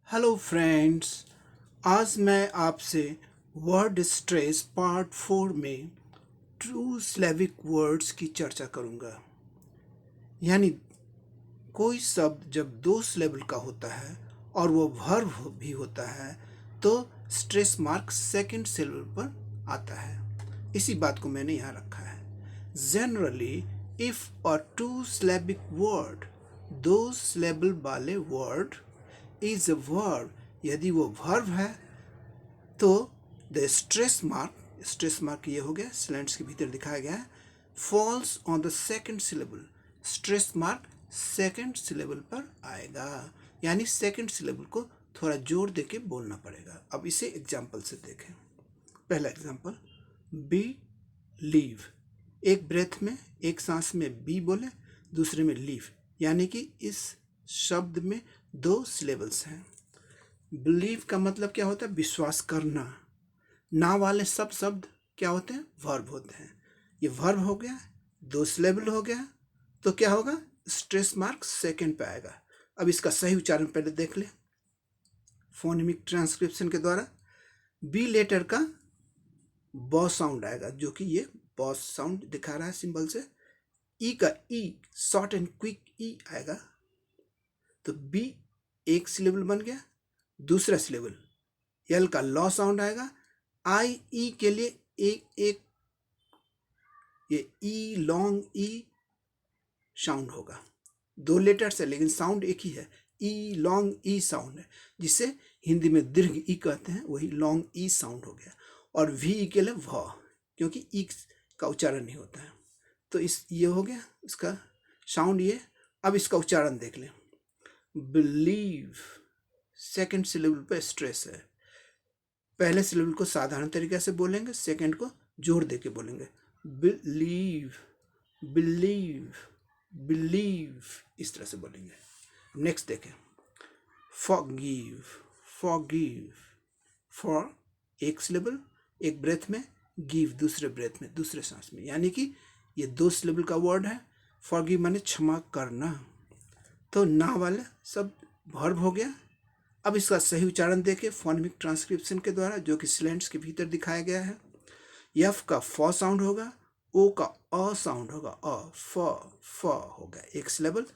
Hello friends. आज मैं आपसे वर्ड स्ट्रेस पार्ट 4 में ट्रू स्लेविक वर्ड्स की चर्चा करूंगा। यानी कोई शब्द जब दो सिलेबल का होता है और वो वर्ब भी होता है तो स्ट्रेस मार्क सेकंड सिलेबल पर आता है। इसी बात को मैंने यहाँ रखा है। Generally if a two syllabic word, दो सिलेबल वाले वर्ड इज अ वर्ब, यदि वो वर्ब है तो द स्ट्रेस मार्क ये हो गया, स्लैंट्स के भीतर दिखाया गया है, falls on the second syllable. Stress mark second syllable पर आएगा, यानी सेकंड सिलेबल को थोड़ा जोर देके बोलना पड़ेगा। अब इसे एग्जाम्पल से देखें। पहला एग्जाम्पल, बी लीव। एक ब्रेथ में, एक सांस में बी बोले, दूसरे में लीव, यानी कि इस शब्द में दो सिलेबल्स हैं। बिलीव का मतलब क्या होता है? विश्वास करना। ना वाले सब शब्द क्या होते हैं? वर्ब होते हैं। ये वर्ब हो गया, दो सिलेबल हो गया, तो क्या होगा? स्ट्रेस मार्क सेकंड पे आएगा। अब इसका सही उच्चारण पहले देख ले फोनेमिक ट्रांसक्रिप्शन के द्वारा। बी लेटर का ब साउंड आएगा, जो कि ये बॉस साउंड दिखा रहा है सिंबल से। ई का ई शॉर्ट एंड क्विक ई आएगा, तो बी एक सिलेबल बन गया। दूसरा सिलेबल एल का लॉ साउंड आएगा। आई ई के लिए एक एक ये ई लॉन्ग ई साउंड होगा। दो लेटर्स है लेकिन साउंड एक ही है, ई लॉन्ग ई साउंड है, जिसे हिंदी में दीर्घ ई कहते हैं, वही लॉन्ग ई साउंड हो गया। और वी के लिए व, क्योंकि ई का उच्चारण नहीं होता है, तो इस ये हो गया इसका साउंड ये। अब इसका उच्चारण देख लें। बिलीव सेकंड सिलेबल पे स्ट्रेस है। पहले सिलेबल को साधारण तरीके से बोलेंगे, सेकंड को जोर देके बोलेंगे। बिलीव, बिलीव, बिलीव, इस तरह से बोलेंगे। नेक्स्ट देखें, फॉरगिव, फॉरगिव। फॉर एक सिलेबल एक ब्रेथ में, गिव दूसरे ब्रेथ में, दूसरे सांस में, यानी कि ये दो सिलेबल का वर्ड है। फॉरगिव माने क्षमा करना। तो ना वाला सब वर्ब हो गया। अब इसका सही उच्चारण देखें फोनेमिक ट्रांसक्रिप्शन के द्वारा, जो कि स्लैंट्स के भीतर दिखाया गया है। एफ का फ साउंड होगा, ओ का अ साउंड होगा, अ फ हो गया एक सिलेबल।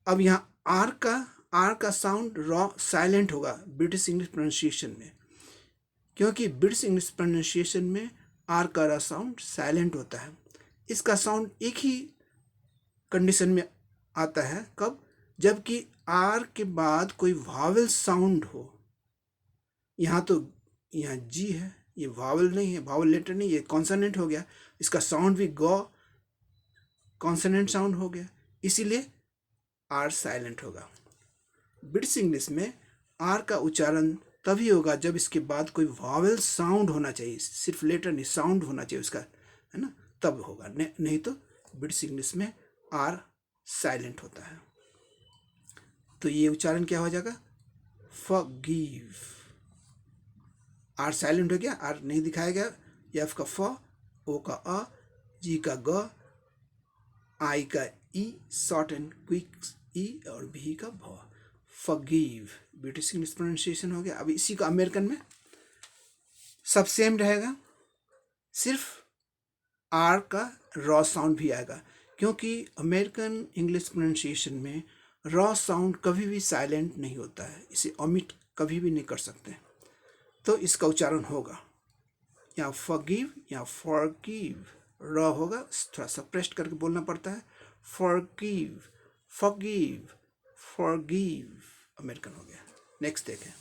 अब यहाँ आर का साउंड रॉ साइलेंट होगा ब्रिटिश इंग्लिश प्रोनाउंसिएशन में, क्योंकि ब्रिटिश इंग्लिश प्रोनाउंसिएशन में आर का रा साउंड साइलेंट होता है। इसका साउंड एक ही कंडीशन में आता है, कब? जबकि आर के बाद कोई वावल साउंड हो। यहाँ तो यहाँ जी है, ये वावल नहीं है, वावल लेटर नहीं, ये कॉन्सोनेंट हो गया। इसका साउंड भी गॉ कॉन्सोनेंट साउंड हो गया, इसीलिए आर साइलेंट होगा। ब्रिटिश इंग्लिश में आर का उच्चारण तभी होगा जब इसके बाद कोई वावल साउंड होना चाहिए, सिर्फ लेटर नहीं, साउंड होना चाहिए उसका, है ना, तब होगा। नहीं तो ब्रिटिश इंग्लिश में आर साइलेंट होता है। तो ये उच्चारण क्या हो जाएगा? फॉरगिव। आर साइलेंट हो गया, आर नहीं दिखाया गया। एफ का फ, ओ का अ, जी का ग, आई का ई शॉर्ट एंड क्विक ई, और भी का भ। फॉरगिव ब्रिटिश इंग्लिश प्रोनाउंसिएशन हो गया। अब इसी का अमेरिकन में सब सेम रहेगा, सिर्फ आर का रॉ साउंड भी आएगा, क्योंकि अमेरिकन इंग्लिश प्रोनाउंसिएशन में रॉ साउंड कभी भी साइलेंट नहीं होता है, इसे ओमिट कभी भी नहीं कर सकते। तो इसका उच्चारण होगा या फॉरगिव या फॉरगिव, र होगा, थोड़ा सप्रेस्ड करके बोलना पड़ता है। फॉरगिव, फॉरगिव, फॉरगिव, अमेरिकन हो गया। नेक्स्ट देखें,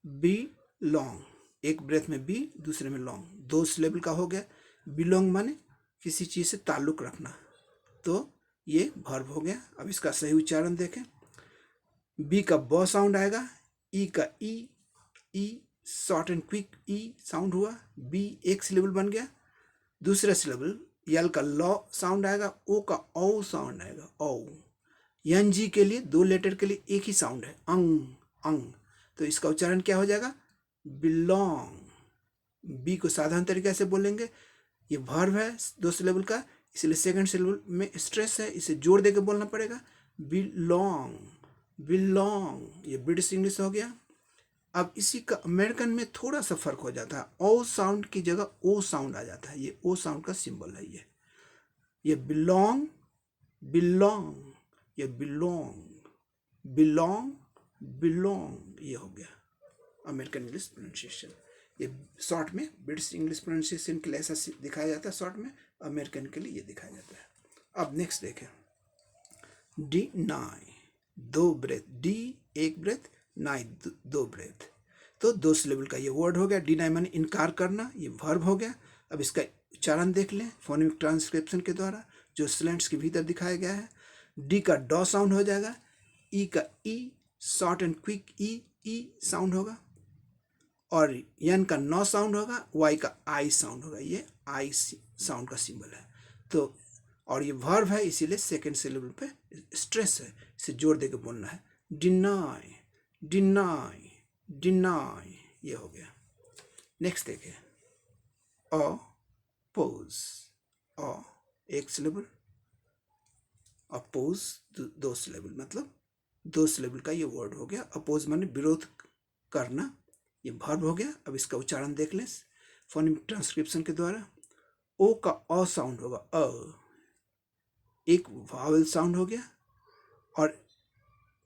बी लॉन्ग। एक ब्रेथ में बी, दूसरे में लॉन्ग, दो सिलेबल का हो गया। बिलोंग माने किसी चीज से ताल्लुक रखना, तो ये वर्ब हो गया। अब इसका सही उच्चारण देखें। बी का ब साउंड आएगा, ई का E short and quick E sound हुआ, बी एक सिलेबल बन गया। दूसरा सिलेबल यल का लॉ साउंड आएगा, ओ का औ साउंड आएगा, औ। एन जी के लिए दो लेटर के लिए एक ही साउंड है, अंग अंग, तो इसका उच्चारण क्या हो जाएगा? बिलोंग। बी को साधारण तरीके से बोलेंगे, ये वर्ब है दो सिलेबल का, इसलिए सेकंड सिलेबल में स्ट्रेस है, इसे जोर देकर बोलना पड़ेगा। बिलोंग, बिलोंग, ये ब्रिटिश इंग्लिश हो गया। अब इसी का अमेरिकन में थोड़ा सा फर्क हो जाता है, ओ साउंड की जगह ओ साउंड आ जाता है, ये ओ साउंड का सिंबल है ये बिलोंग, बिलोंग, ये बिलोंग, बिलोंग, बिलोंग, ये हो गया अमेरिकन इंग्लिश प्रोनाउंसिएशन। ये शॉर्ट में ब्रिटिश इंग्लिश प्रोनाउंसिएशन के लिए ऐसा दिखाया जाता है, शॉर्ट में अमेरिकन के लिए ये दिखाया जाता है। अब नेक्स्ट देखें, डिनाई, दो ब्रेथ, डी एक ब्रेथ, नाई दो ब्रेथ, तो दो सिलेबल का ये वर्ड हो गया। डिनाई माने इनकार करना, ये वर्ब हो गया। अब इसका उच्चारण देख लें फोनेमिक ट्रांसक्रिप्शन के द्वारा जो स्लैंट्स के भीतर दिखाया गया है। डी का डॉ साउंड हो जाएगा, ई का E short and quick E sound होगा, और एन का नौ साउंड होगा, वाई का आई साउंड होगा, ये आई साउंड का सिंबल है। तो और ये वर्ब है इसीलिए सेकेंड सिलेबल पे स्ट्रेस है, इसे जोर देकर बोलना है। डिनाई, डिनाई, डिनाई, ये हो गया। नेक्स्ट देखिए, अपोज, अ एक सिलेबल, अपोज दो सिलेबल, मतलब दो सिलेबल का ये वर्ड हो गया। अपोज माने विरोध करना, ये वर्ब हो गया। अब इसका उच्चारण देख लें फोनेमिक ट्रांसक्रिप्शन के द्वारा। ओ का अ साउंड होगा, अ एक वावल साउंड हो गया, और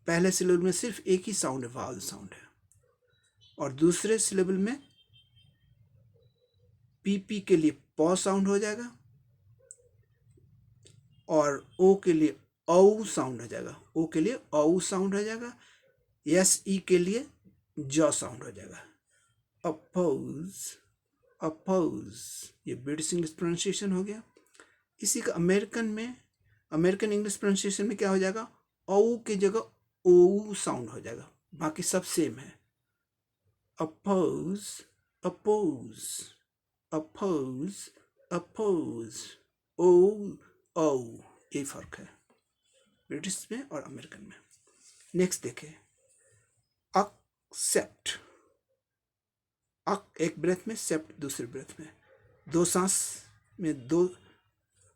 पहले सिलेबल में सिर्फ एक ही साउंड है, वावल साउंड है, और दूसरे सिलेबल में पीपी के लिए पॉ साउंड हो जाएगा, और ओ के लिए औ साउंड हो जाएगा, ओ के लिए औ साउंड हो जाएगा, एस ई के लिए ज साउंड हो जाएगा। अपोज, अपोज, ये ब्रिटिश इंग्लिश प्रोनाउंसिएशन हो गया। इसी का अमेरिकन में, अमेरिकन इंग्लिश प्रोनाउंसिएशन में क्या हो जाएगा, औ की जगह ओ साउंड हो जाएगा, बाकी सब सेम है। अपोज, अपोज, अपोज, अपोज, ओ औ, ये फर्क है ब्रिटिश में और अमेरिकन में। नेक्स्ट देखें, एक्सेप्ट, अक एक ब्रेथ में, सेप्ट दूसरे ब्रेथ में, दो सांस में दो,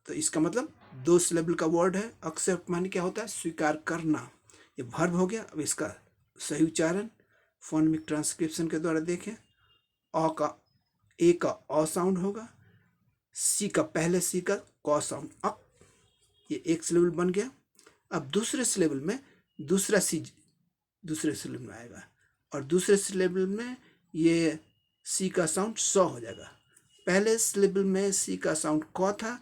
तो इसका मतलब दो सिलेबल का वर्ड है। एक्सेप्ट माने क्या होता है, स्वीकार करना, ये वर्ब हो गया। अब इसका सही उच्चारण फोनेमिक ट्रांसक्रिप्शन के द्वारा देखें। अ का ए का अ साउंड होगा, सी का पहले सी का क साउंड, अक, ये एक सिलेबल बन गया। अब दूसरे सिलेबल में दूसरा सी दूसरे सिलेबल में आएगा, और दूसरे सिलेबल में ये सी का साउंड स हो जाएगा। पहले सिलेबल में सी का साउंड क था,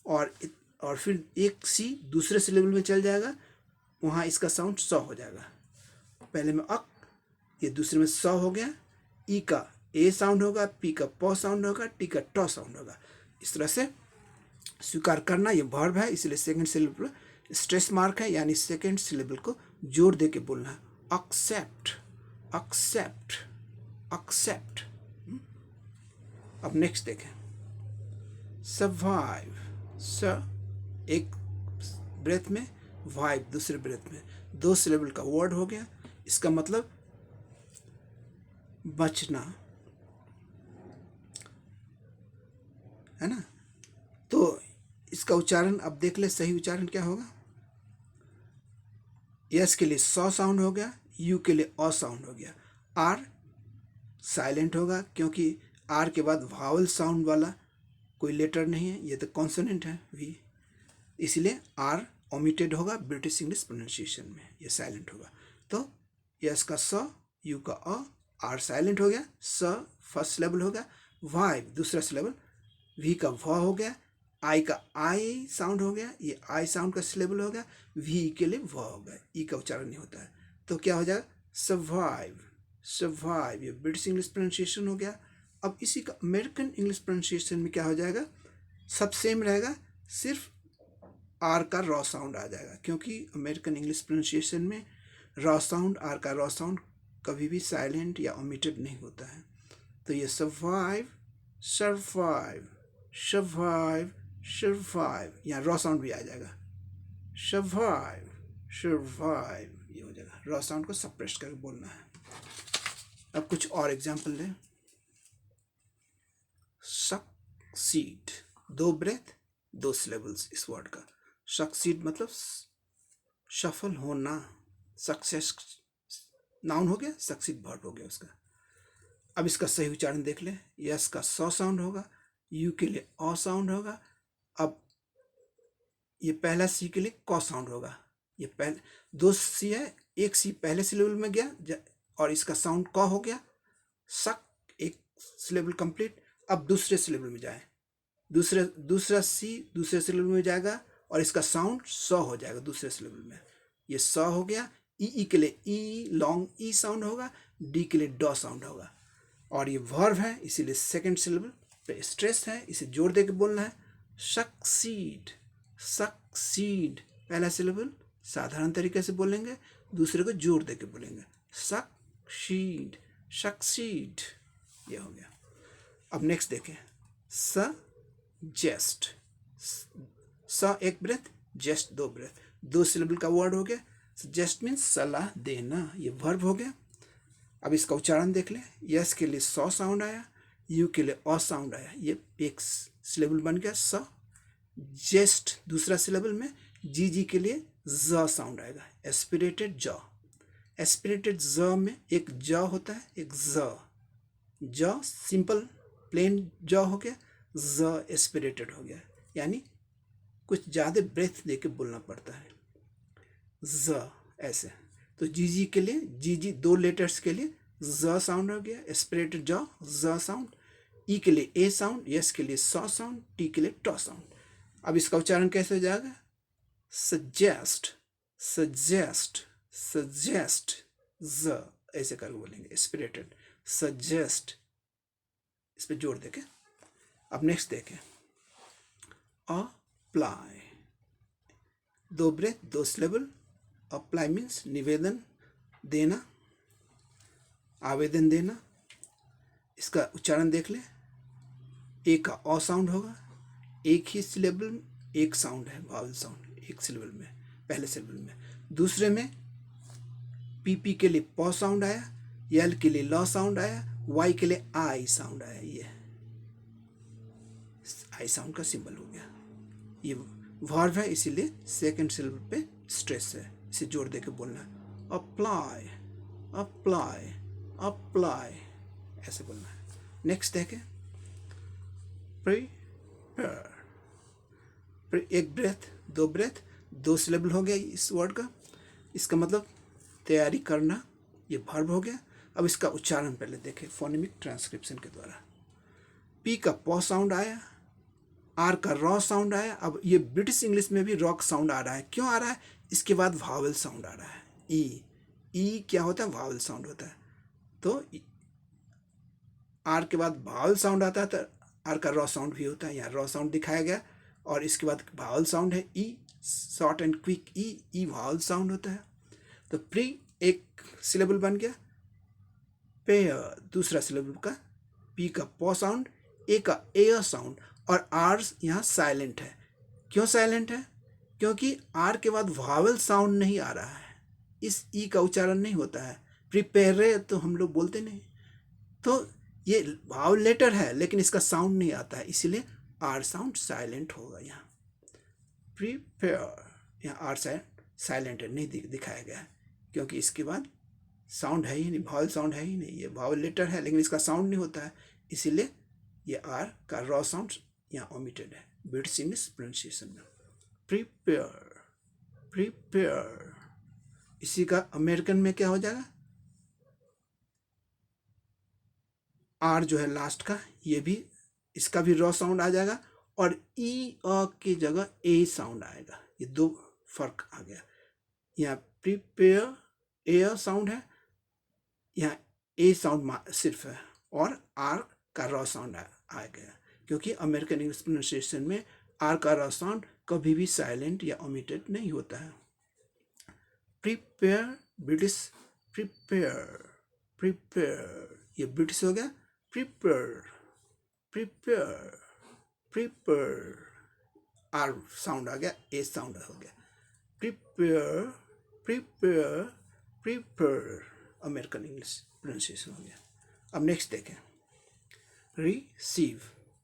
और फिर एक सी दूसरे सिलेबल में चल जाएगा, वहाँ इसका साउंड स हो जाएगा। पहले में अक, ये दूसरे में स हो गया। ई का ए साउंड होगा, पी का प साउंड होगा, टी का ट साउंड होगा। इस तरह से स्वीकार करना ये वर्ब है, इसलिए सेकंड सिलेबल स्ट्रेस मार्क है, यानी सेकंड सिलेबल को जोर दे के बोलना है। Accept, accept, accept. अब नेक्स्ट देखें, सर्वाइव, स एक ब्रेथ में, वाइव दूसरे ब्रेथ में, दो सिलेबल का वर्ड हो गया। इसका मतलब बचना है ना। तो इसका उच्चारण अब देख ले, सही उच्चारण क्या होगा। यस के लिए सौ साउंड हो गया, यू के लिए अ साउंड हो गया, आर साइलेंट होगा क्योंकि आर के बाद वावल साउंड वाला कोई लेटर नहीं है, ये तो कॉन्सोनेंट है वी, इसलिए आर ओमिटेड होगा ब्रिटिश इंग्लिश प्रोनाउंसिएशन में, ये साइलेंट होगा। तो यस का स, यू का अ, आर साइलेंट हो गया, स फर्स्ट सिलेबल हो गया, वाइव दूसरा सिलेबल, वी का व हो गया, आई का आई साउंड हो गया, ये आई साउंड का सिलेबल हो गया, वी के लिए व हो गया, ई का उच्चारण नहीं होता है। तो क्या हो जाएगा, सर्वाइव, सर्वाइव, ये ब्रिटिश इंग्लिश प्रोनाउंसिएशन हो गया। अब इसी का अमेरिकन इंग्लिश प्रोनाउंसिएशन में क्या हो जाएगा, सब सेम रहेगा, सिर्फ आर का रॉ साउंड आ जाएगा, क्योंकि अमेरिकन इंग्लिश प्रोनाउंसिएशन में रॉ साउंड, आर का रॉ साउंड कभी भी साइलेंट या ओमिटेड नहीं होता है। तो ये सर्वाइव, सर्वाइव, सर्वाइव, सर्वाइव, यहाँ रॉ साउंड भी आ जाएगा, सर्वाइव, सर्वाइव, ये हो जाएगा। रॉ साउंड को सप्रेस करके बोलना है। अब कुछ और एग्जाम्पल लें। सक्सीड, दो ब्रेथ दो सिलेबल्स इस वर्ड का। सक्सीड मतलब सफल होना, सक्सेस नाउन हो गया, सक्सीड वर्ब हो गया उसका। अब इसका सही उच्चारण देख ले। यस का सौ साउंड होगा, यू के लिए अ साउंड होगा। अब ये पहला सी के लिए क साउंड होगा। ये पहले दो सी है, एक सी पहले सिलेबल में गया और इसका साउंड क हो गया। सक एक सिलेबल कंप्लीट। अब दूसरे सिलेबल में जाए, दूसरा सी दूसरे सिलेबल में जाएगा और इसका साउंड स हो जाएगा दूसरे सिलेबल में। ये स हो गया। ई के लिए ई लॉन्ग ई साउंड होगा, डी के लिए ड साउंड होगा। और ये वर्ब है इसीलिए सेकंड सिलेबल पे स्ट्रेस है, इसे जोर दे के बोलना है। सक्सीड, सक्सीड पहला सिलेबल साधारण तरीके से बोलेंगे, दूसरे को जोर दे के बोलेंगे। सक्सीड, सक्सीड, ये हो गया। अब नेक्स्ट देखें, सजेस्ट, स एक ब्रेथ, जेस्ट दो ब्रेथ, दो सिलेबल का वर्ड हो गया। सजेस्ट मीन्स सलाह देना, ये वर्ब हो गया। अब इसका उच्चारण देख ले। यस के लिए सौ साउंड आया, यू के लिए अ साउंड आया, ये एक सिलेबल बन गया स। जेस्ट दूसरा सिलेबल में, जी जी के लिए ज साउंड आएगा, एस्पिरेटेड ज। एस्पिरेटेड ज में एक ज होता है, एक ज सिंपल प्लेन ज हो गया, ज एस्पिरेटेड हो गया, यानी कुछ ज़्यादा ब्रेथ दे के बोलना पड़ता है ज ऐसे। तो जी जी के लिए, जी जी दो लेटर्स के लिए ज साउंड हो गया, एस्पिरेटेड ज साउंड। ई के लिए ए साउंड, यस के लिए सौ साउंड, टी के लिए ट साउंड। अब इसका उच्चारण कैसे हो जाएगा? सजेस्ट, सजेस्ट, सजेस्ट, ज ऐसे करके बोलेंगे, एस्पिरेटेड सजेस्ट, इस पे जोर देके। अब नेक्स्ट देखें, अप्लाई, दो ब्रेथ दो सिलेबल। अप्लाई मीन्स निवेदन देना, आवेदन देना। इसका उच्चारण देख ले। ए का अ साउंड होगा, एक ही सिलेबल एक साउंड है, वावल साउंड एक सिलेबल में, पहले सिलेबल में। दूसरे में पी के लिए प साउंड आया, एल के लिए ल साउंड आया, वाई के लिए आई साउंड आया, ये आई साउंड का सिंबल हो गया। ये वर्ब है इसीलिए सेकंड सिलेबल पे स्ट्रेस है, इसे जोर देके बोलना है। अप्लाई, अप्लाई, अप्लाई, ऐसे बोलना है। नेक्स्ट देखें, प्रिपेयर, एक ब्रेथ दो ब्रेथ, दो सिलेबल हो गया इस वर्ड का। इसका मतलब तैयारी करना, ये वर्ब हो गया। अब इसका उच्चारण पहले देखें फोनेमिक ट्रांसक्रिप्शन के द्वारा। पी का प साउंड आया, आर का रॉ साउंड आया। अब ये ब्रिटिश इंग्लिश में भी रॉक साउंड आ रहा है, क्यों आ रहा है? इसके बाद वावल साउंड आ रहा है, ई क्या होता है? वावल साउंड होता है। तो आर के बाद वावल साउंड आता है तो आर का रॉ साउंड भी होता है, यहाँ रॉ साउंड दिखाया गया। और इसके बाद वावल साउंड है E, short and quick E vowel sound होता है। तो प्री एक सिलेबल बन गया, पेयर दूसरा सिलेबल का, पी का प साउंड, ए का ए साउंड, और आर यहाँ साइलेंट है। क्यों साइलेंट है? क्योंकि आर के बाद वावल साउंड नहीं आ रहा है, इस ई का उच्चारण नहीं होता है। प्रिपेयर तो हम लोग बोलते नहीं, तो ये वावल लेटर है लेकिन इसका साउंड नहीं आता है, इसलिए आर साउंड साइलेंट होगा यहाँ। प्रिपेयर, यहाँ आर साइलेंट है, नहीं दिखाया गया है, क्योंकि इसके बाद साउंड है ही नहीं, वावल साउंड है ही नहीं। ये वावल लेटर है लेकिन इसका साउंड नहीं होता है, इसीलिए ये आर का रॉ साउंड यहाँ ओमिटेड है ब्रिटिश इंग्लिश प्रोनाउंसिएशन में। प्रिपेयर, प्रिपेयर, इसी का अमेरिकन में क्या हो जाएगा? आर जो है लास्ट का, ये भी इसका भी रॉ साउंड आ जाएगा और ई अ की जगह ए साउंड आएगा। ये दो फर्क आ गया। यहाँ प्रिपेयर ए साउंड है, यहाँ ए साउंड सिर्फ है और आर का रॉ साउंड आ गया, क्योंकि अमेरिकन इंग्लिश प्रोनाउंसिएशन में आर का रॉ साउंड कभी भी साइलेंट या ओमिटेड नहीं होता है। प्रिपेयर ब्रिटिश, प्रिपेयर, प्रिपेयर, ये ब्रिटिश हो गया। Prepare, prepare, prepare, R sound आ गया, ए साउंड हो गया। Prepare, prepare, prepare, American English pronunciation हो गया। अब नेक्स्ट देखें, रिसीव,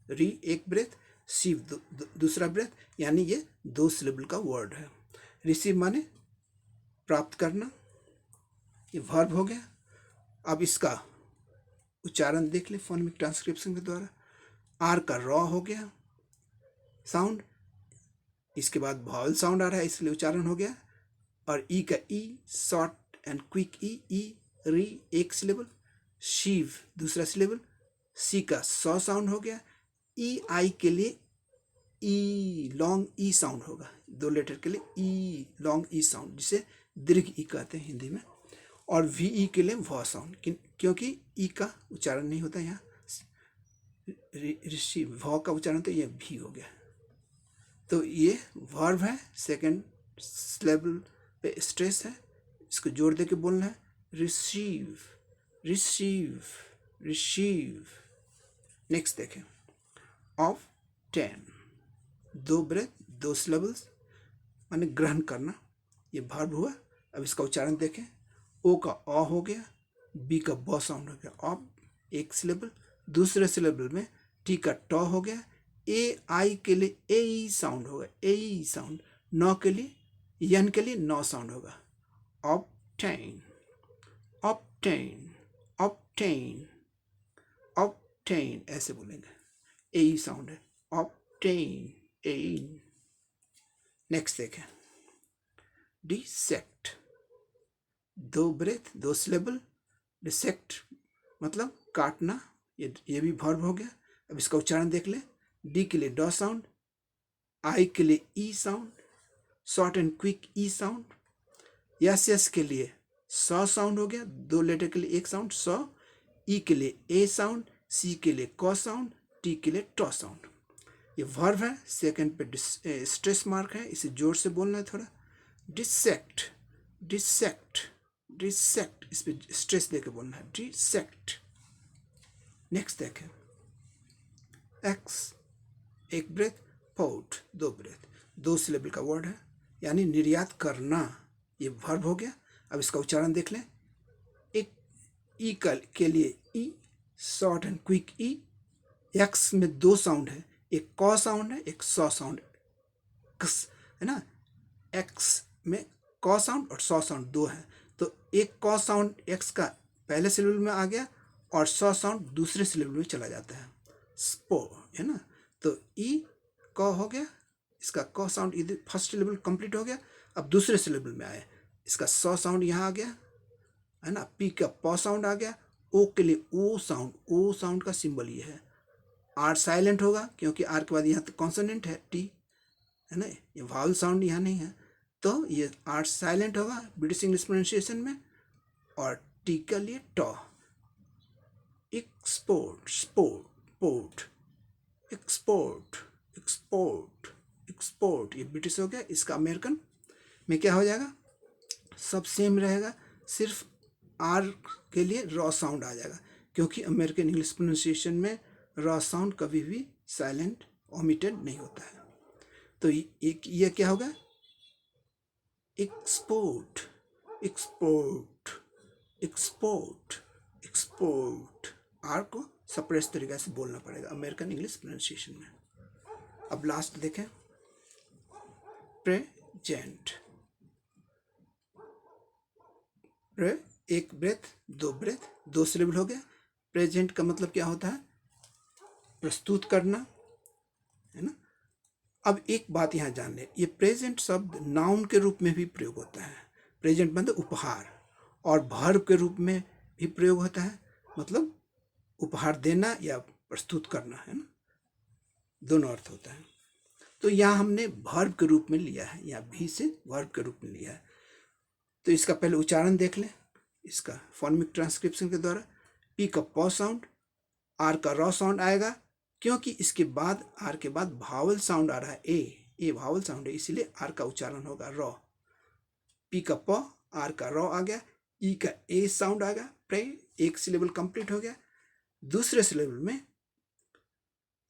री एक ब्रेथ, सीव दूसरा ब्रेथ, यानी ये दो सिलेबल का वर्ड है। रिसीव माने प्राप्त करना, ये वर्ब हो गया। अब इसका उच्चारण देख ले फोनेमिक ट्रांसक्रिप्शन के द्वारा। आर का रॉ हो गया साउंड, इसके बाद वॉवल साउंड आ रहा है इसलिए उच्चारण हो गया। और ई का ई शॉर्ट एंड क्विक ई री एक सिलेबल, शीव दूसरा सिलेबल। सी का सौ साउंड हो गया। ई आई के लिए ई लॉन्ग ई साउंड होगा, दो लेटर के लिए ई लॉन्ग ई साउंड, जिसे दीर्घ ई कहते हैं हिंदी में। और वी ई के लिए व साउंड, क्योंकि ई का उच्चारण नहीं होता यहाँ, ऋषि व का उच्चारण तो ये भी हो गया। तो ये वर्ब है, सेकंड सिलेबल पे स्ट्रेस है, इसको जोड़ दे के बोलना है रिसीव रिसीव रिसीव। नेक्स्ट देखें, ऑफ 10, दो ब्रेथ दो सिलेबल्स माने ग्रहण करना, ये वर्ब हुआ। अब इसका उच्चारण देखें, ओ का अ हो गया, बी का ब साउंड हो गया, ऑफ एक सिलेबल। दूसरे सिलेबल में टी का ट हो गया, ए आई के लिए ए ई साउंड होगा, ए ई साउंड। नौ के लिए यन के लिए नौ साउंड होगा, ऑब्टेन ऑब्टेन ऑब्टेन ऑब्टेन, ऐसे बोलेंगे, ए ई साउंड है, ऑब्टेन एन। नेक्स्ट देखें, डिसेक्ट, दो ब्रेथ दो सिलेबल, डिसेक्ट मतलब काटना, ये भी वर्ब हो गया। अब इसका उच्चारण देख ले, डी के लिए ड साउंड, आई के लिए E sound, short and quick E sound. Yes yes के लिए सौ साउंड हो गया, दो लेटर के लिए एक साउंड सौ। ई के लिए ए साउंड, सी के लिए क साउंड, टी के लिए ट साउंड। ये वर्ब है, सेकंड पे स्ट्रेस मार्क है, इसे जोर से बोलना है थोड़ा, डिसेक्ट डिसेक्ट डिसेक्ट, इस पे स्ट्रेस देके बोलना है, डिसेक्ट। नेक्स्ट देखें, एक्स एक ब्रेथ, पोर्ट दो ब्रेथ, दो सिलेबल का वर्ड है, यानी निर्यात करना, ये वर्ब हो गया। अब इसका उच्चारण देख लें, एक ई के लिए E short and quick E, X में दो साउंड है, एक क साउंड है एक सौ साउंड है ना, एक्स में क साउंड और सौ साउंड दो है, तो एक क साउंड एक्स का पहले सिलेबल में आ गया और सौ साउंड दूसरे सिलेबल में चला जाता है, स्पो है ना। तो ई क हो गया, इसका क साउंड इधर फर्स्ट सिलेबल कंप्लीट हो गया, अब दूसरे सिलेबल में आया, इसका सौ साउंड यहाँ आ गया है ना, पी का प साउंड आ गया, ओ के लिए ओ साउंड, ओ साउंड का सिंबल ये है। आर साइलेंट होगा क्योंकि आर के बाद यहाँ तो कॉन्सोनेंट है टी है ना, ये वावल साउंड यहाँ नहीं है, तो ये आर साइलेंट होगा ब्रिटिश इंग्लिश प्रोनाउंसिएशन में। और टी के लिए ट, export sport port, export export export, ये ब्रिटिश हो गया। इसका अमेरिकन में क्या हो जाएगा, सब सेम रहेगा, सिर्फ आर के लिए रॉ साउंड आ जाएगा, क्योंकि अमेरिकन इंग्लिश प्रोनाउंसिएशन में रॉ साउंड कभी भी साइलेंट ओमिटेड नहीं होता है। तो ये क्या होगा, export export export export, R को सेपरेट तरीके से बोलना पड़ेगा अमेरिकन इंग्लिश प्रोनाउंसिएशन में। अब लास्ट देखें, प्रेजेंट, एक ब्रेथ दो सिलेबल हो गया। प्रेजेंट का मतलब क्या होता है, प्रस्तुत करना है ना। अब एक बात यहाँ जान ले, ये प्रेजेंट शब्द नाउन के रूप में भी प्रयोग होता है, प्रेजेंट मतलब उपहार, और वर्ब के रूप में भी प्रयोग होता है, मतलब उपहार देना या प्रस्तुत करना है ना, दोनों अर्थ होता है। तो यहाँ हमने वर्ब के रूप में लिया है, यहाँ भी से वर्ब के रूप में लिया है। तो इसका पहले उच्चारण देख लें, इसका फोनेमिक ट्रांसक्रिप्शन के द्वारा, पी का प साउंड, आर का रॉ साउंड आएगा, क्योंकि इसके बाद आर के बाद भावल साउंड आ रहा है, ए भावल साउंड है, इसीलिए आर का उच्चारण होगा रॉ। पी का प, आर का रॉ आ गया, ई का ए साउंड आ गया, प्रे एक सिलेबल कंप्लीट हो गया। दूसरे सिलेबल में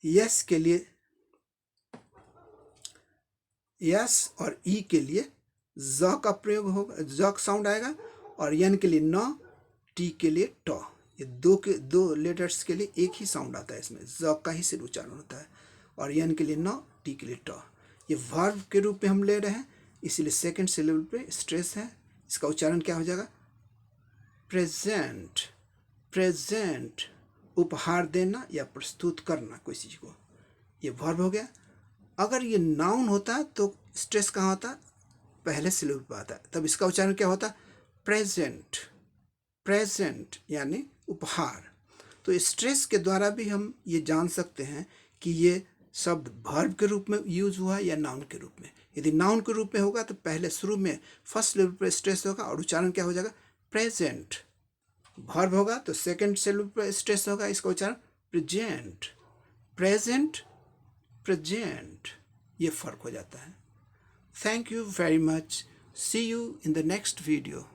यस के लिए यस और ई के लिए ज का प्रयोग होगा, ज साउंड आएगा, और यन के लिए न, टी के लिए ट, ये दो लेटर्स के लिए एक ही साउंड आता है, इसमें ज का ही सिर्फ उच्चारण होता है, और यन के लिए न, टी के लिए ट। ये वर्ब के रूप में हम ले रहे हैं, इसीलिए सेकंड सिलेबल पे स्ट्रेस है, इसका उच्चारण क्या हो जाएगा? प्रेजेंट। प्रेजेंट उपहार देना या प्रस्तुत करना कोई चीज़ को, ये वर्ब हो गया। अगर ये नाउन होता तो स्ट्रेस कहाँ होता? पहले सिलेबल पे आता है, तब इसका उच्चारण क्या होता? प्रेजेंट। प्रेजेंट यानी उपहार। तो स्ट्रेस के द्वारा भी हम ये जान सकते हैं कि ये शब्द वर्ब के रूप में यूज हुआ या नाउन के रूप में। यदि नाउन के रूप में होगा तो पहले शुरू में फर्स्ट लेवल पर स्ट्रेस होगा और उच्चारण क्या हो जाएगा? प्रेजेंट। वर्ब होगा तो सेकंड लेवल पर स्ट्रेस होगा, इसका उच्चारण प्रेजेंट। प्रेजेंट, प्रेजेंट, ये फर्क हो जाता है। Thank you very much. See you in the next video.